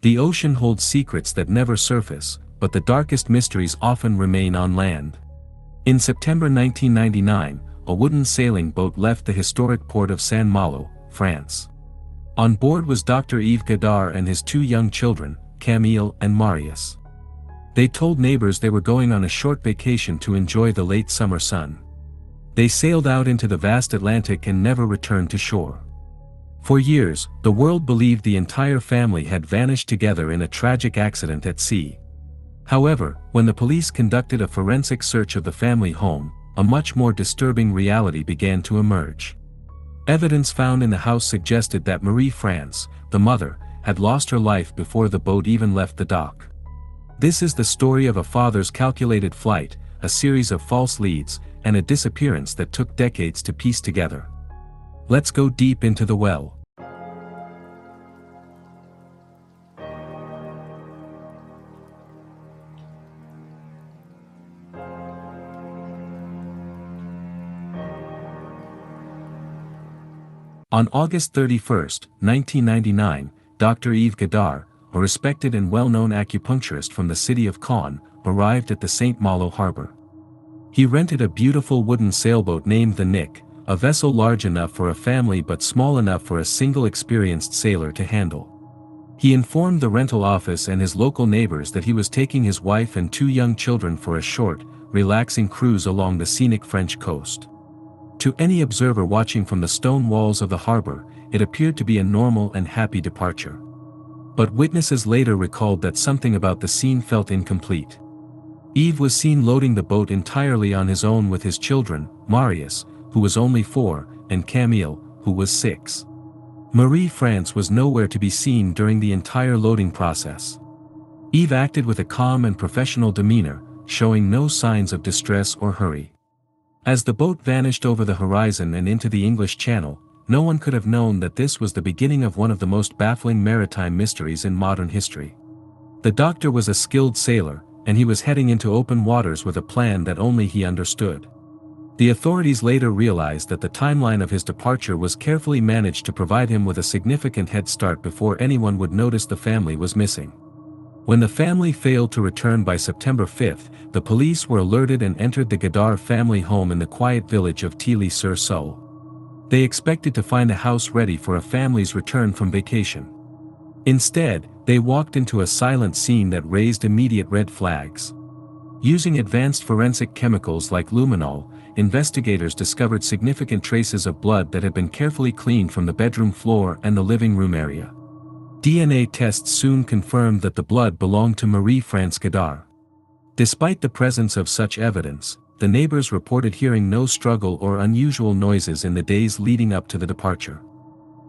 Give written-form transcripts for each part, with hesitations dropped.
The ocean holds secrets that never surface, but the darkest mysteries often remain on land. In September 1999, a wooden sailing boat left the historic port of Saint Malo, France. On board was Dr. Yves Godard and his two young children, Camille and Marius. They told neighbors they were going on a short vacation to enjoy the late summer sun. They sailed out into the vast Atlantic and never returned to shore. For years, the world believed the entire family had vanished together in a tragic accident at sea. However, when the police conducted a forensic search of the family home, a much more disturbing reality began to emerge. Evidence found in the house suggested that Marie France, the mother, had lost her life before the boat even left the dock. This is the story of a father's calculated flight, a series of false leads, and a disappearance that took decades to piece together. Let's go deep into the well. On August 31, 1999, Dr. Yves Godard, a respected and well-known acupuncturist from the city of Caen, arrived at the Saint Malo harbor. He rented a beautiful wooden sailboat named the Nick, a vessel large enough for a family but small enough for a single experienced sailor to handle. He informed the rental office and his local neighbors that he was taking his wife and two young children for a short, relaxing cruise along the scenic French coast. To any observer watching from the stone walls of the harbor, it appeared to be a normal and happy departure. But witnesses later recalled that something about the scene felt incomplete. Yves was seen loading the boat entirely on his own with his children, Marius, who was only 4, and Camille, who was 6. Marie France was nowhere to be seen during the entire loading process. Yves acted with a calm and professional demeanor, showing no signs of distress or hurry. As the boat vanished over the horizon and into the English Channel, no one could have known that this was the beginning of one of the most baffling maritime mysteries in modern history. The doctor was a skilled sailor, and he was heading into open waters with a plan that only he understood. The authorities later realized that the timeline of his departure was carefully managed to provide him with a significant head start before anyone would notice the family was missing. When the family failed to return by September 5, the police were alerted and entered the Godard family home in the quiet village of Tilly-sur-Seulles. They expected to find a house ready for a family's return from vacation. Instead, they walked into a silent scene that raised immediate red flags. Using advanced forensic chemicals like luminol, investigators discovered significant traces of blood that had been carefully cleaned from the bedroom floor and the living room area. DNA tests soon confirmed that the blood belonged to Marie France Godard. Despite the presence of such evidence, the neighbors reported hearing no struggle or unusual noises in the days leading up to the departure.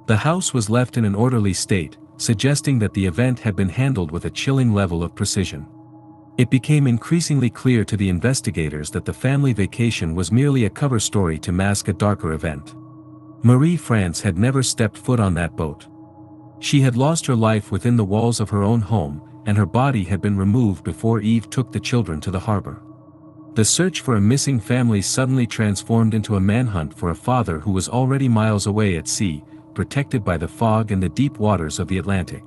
The house was left in an orderly state, suggesting that the event had been handled with a chilling level of precision. It became increasingly clear to the investigators that the family vacation was merely a cover story to mask a darker event. Marie France had never stepped foot on that boat. She had lost her life within the walls of her own home, and her body had been removed before Yves took the children to the harbor. The search for a missing family suddenly transformed into a manhunt for a father who was already miles away at sea, protected by the fog and the deep waters of the Atlantic.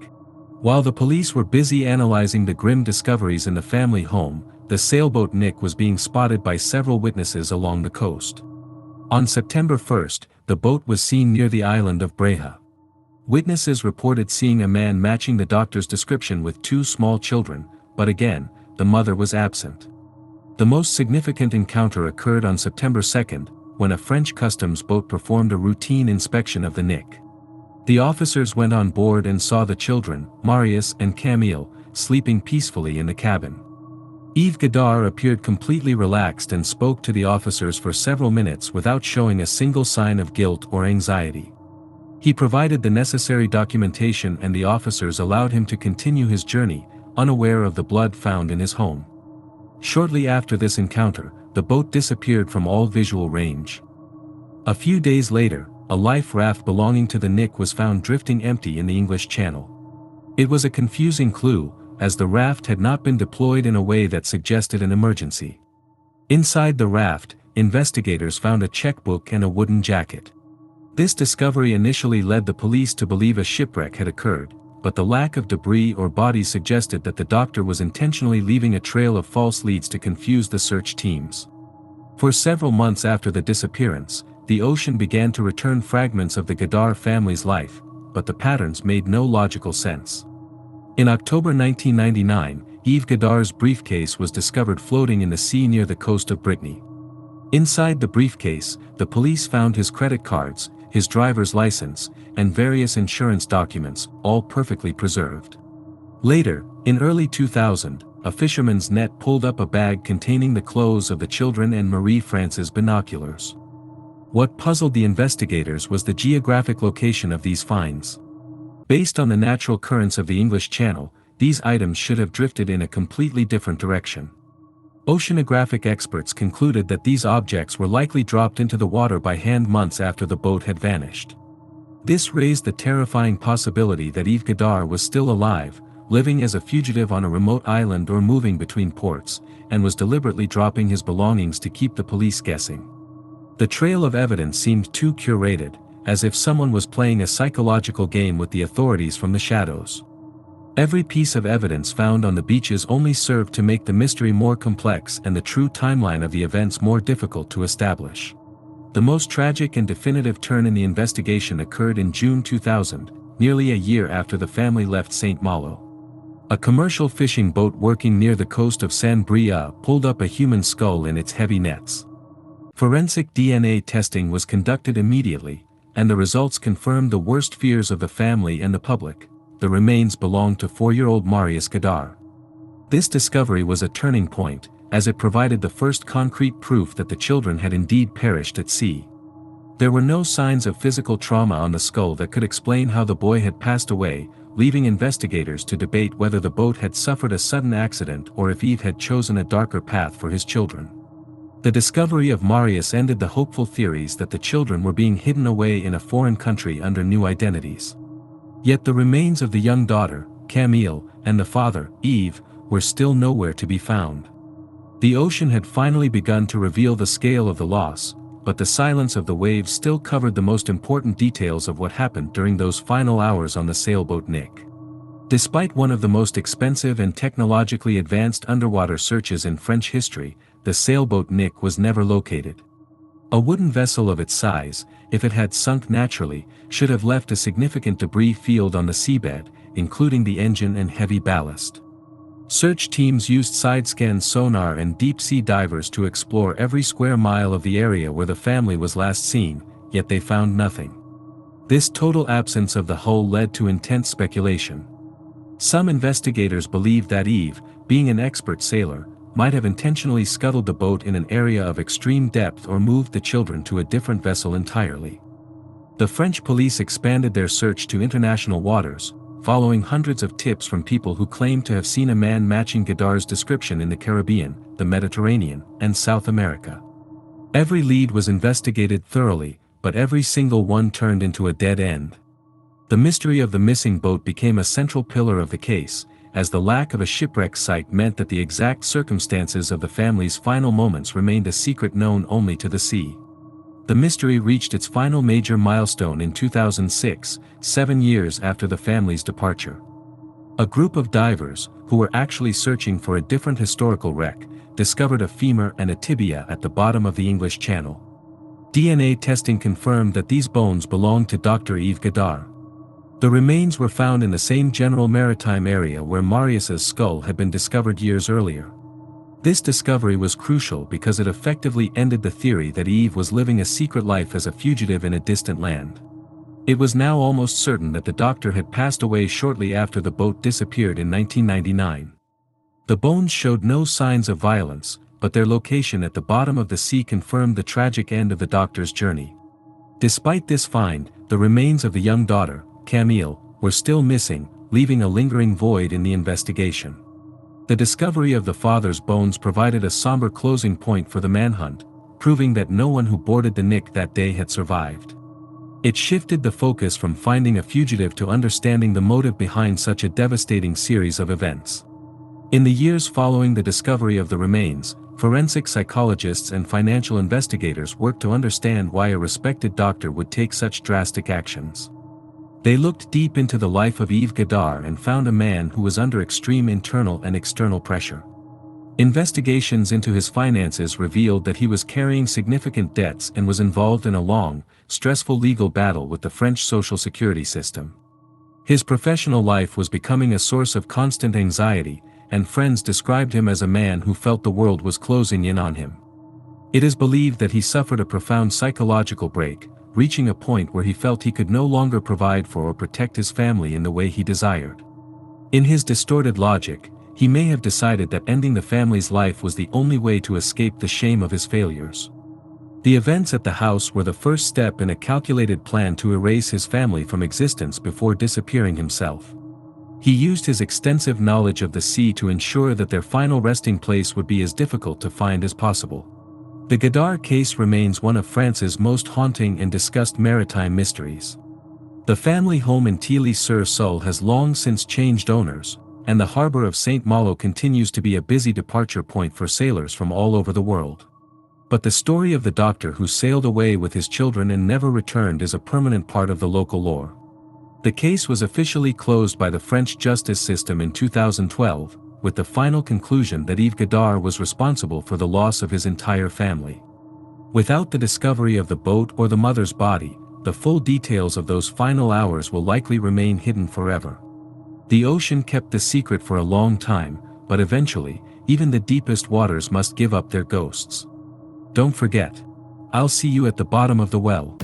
While the police were busy analyzing the grim discoveries in the family home, the sailboat Nick was being spotted by several witnesses along the coast. On September 1, the boat was seen near the island of Breha. Witnesses reported seeing a man matching the doctor's description with two small children, but again, the mother was absent. The most significant encounter occurred on September 2, when a French customs boat performed a routine inspection of the Nick. The officers went on board and saw the children, Marius and Camille, sleeping peacefully in the cabin. Yves Godard appeared completely relaxed and spoke to the officers for several minutes without showing a single sign of guilt or anxiety. He provided the necessary documentation and the officers allowed him to continue his journey, unaware of the blood found in his home. Shortly after this encounter, the boat disappeared from all visual range. A few days later, a life raft belonging to the Nick was found drifting empty in the English Channel. It was a confusing clue, as the raft had not been deployed in a way that suggested an emergency. Inside the raft, investigators found a checkbook and a wooden jacket. This discovery initially led the police to believe a shipwreck had occurred, but the lack of debris or bodies suggested that the doctor was intentionally leaving a trail of false leads to confuse the search teams. For several months after the disappearance, the ocean began to return fragments of the Godard family's life, but the patterns made no logical sense. In October 1999, Yves Godard's briefcase was discovered floating in the sea near the coast of Brittany. Inside the briefcase, the police found his credit cards, his driver's license, and various insurance documents, all perfectly preserved. Later, in early 2000, a fisherman's net pulled up a bag containing the clothes of the children and Marie France's binoculars. What puzzled the investigators was the geographic location of these finds. Based on the natural currents of the English Channel, these items should have drifted in a completely different direction. Oceanographic experts concluded that these objects were likely dropped into the water by hand months after the boat had vanished. This raised the terrifying possibility that Yves Godard was still alive, living as a fugitive on a remote island or moving between ports, and was deliberately dropping his belongings to keep the police guessing. The trail of evidence seemed too curated, as if someone was playing a psychological game with the authorities from the shadows. Every piece of evidence found on the beaches only served to make the mystery more complex and the true timeline of the events more difficult to establish. The most tragic and definitive turn in the investigation occurred in June 2000, nearly a year after the family left Saint Malo. A commercial fishing boat working near the coast of Saint Malo pulled up a human skull in its heavy nets. Forensic DNA testing was conducted immediately, and the results confirmed the worst fears of the family and the public. The remains belonged to 4-year-old Marius Godard. This discovery was a turning point, as it provided the first concrete proof that the children had indeed perished at sea. There were no signs of physical trauma on the skull that could explain how the boy had passed away, leaving investigators to debate whether the boat had suffered a sudden accident or if Yves had chosen a darker path for his children. The discovery of Marius ended the hopeful theories that the children were being hidden away in a foreign country under new identities. Yet the remains of the young daughter, Camille, and the father, Yves, were still nowhere to be found. The ocean had finally begun to reveal the scale of the loss, but the silence of the waves still covered the most important details of what happened during those final hours on the sailboat Nick. Despite one of the most expensive and technologically advanced underwater searches in French history, the sailboat Nick was never located. A wooden vessel of its size, if it had sunk naturally, should have left a significant debris field on the seabed, including the engine and heavy ballast. Search teams used side-scan sonar and deep-sea divers to explore every square mile of the area where the family was last seen, yet they found nothing. This total absence of the hull led to intense speculation. Some investigators believed that Yves, being an expert sailor, might have intentionally scuttled the boat in an area of extreme depth or moved the children to a different vessel entirely. The French police expanded their search to international waters, following hundreds of tips from people who claimed to have seen a man matching Godard's description in the Caribbean, the Mediterranean, and South America. Every lead was investigated thoroughly, but every single one turned into a dead end. The mystery of the missing boat became a central pillar of the case, as the lack of a shipwreck site meant that the exact circumstances of the family's final moments remained a secret known only to the sea. The mystery reached its final major milestone in 2006, 7 years after the family's departure. A group of divers, who were actually searching for a different historical wreck, discovered a femur and a tibia at the bottom of the English Channel. DNA testing confirmed that these bones belonged to Dr. Yves Godard. The remains were found in the same general maritime area where Marius's skull had been discovered years earlier. This discovery was crucial because it effectively ended the theory that Yves was living a secret life as a fugitive in a distant land. It was now almost certain that the doctor had passed away shortly after the boat disappeared in 1999. The bones showed no signs of violence, but their location at the bottom of the sea confirmed the tragic end of the doctor's journey. Despite this find, the remains of the young daughter, Camille, were still missing, leaving a lingering void in the investigation. The discovery of the father's bones provided a somber closing point for the manhunt, proving that no one who boarded the Nick that day had survived. It shifted the focus from finding a fugitive to understanding the motive behind such a devastating series of events. In the years following the discovery of the remains, forensic psychologists and financial investigators worked to understand why a respected doctor would take such drastic actions. They looked deep into the life of Yves Godard and found a man who was under extreme internal and external pressure. Investigations into his finances revealed that he was carrying significant debts and was involved in a long, stressful legal battle with the French social security system. His professional life was becoming a source of constant anxiety, and friends described him as a man who felt the world was closing in on him. It is believed that he suffered a profound psychological break, reaching a point where he felt he could no longer provide for or protect his family in the way he desired. In his distorted logic, he may have decided that ending the family's life was the only way to escape the shame of his failures. The events at the house were the first step in a calculated plan to erase his family from existence before disappearing himself. He used his extensive knowledge of the sea to ensure that their final resting place would be as difficult to find as possible. The Godard case remains one of France's most haunting and discussed maritime mysteries. The family home in Tilly-sur-Seulles has long since changed owners, and the harbor of Saint Malo continues to be a busy departure point for sailors from all over the world. But the story of the doctor who sailed away with his children and never returned is a permanent part of the local lore. The case was officially closed by the French justice system in 2012, with the final conclusion that Yves Godard was responsible for the loss of his entire family. Without the discovery of the boat or the mother's body, the full details of those final hours will likely remain hidden forever. The ocean kept the secret for a long time, but eventually, even the deepest waters must give up their ghosts. Don't forget. I'll see you at the bottom of the well.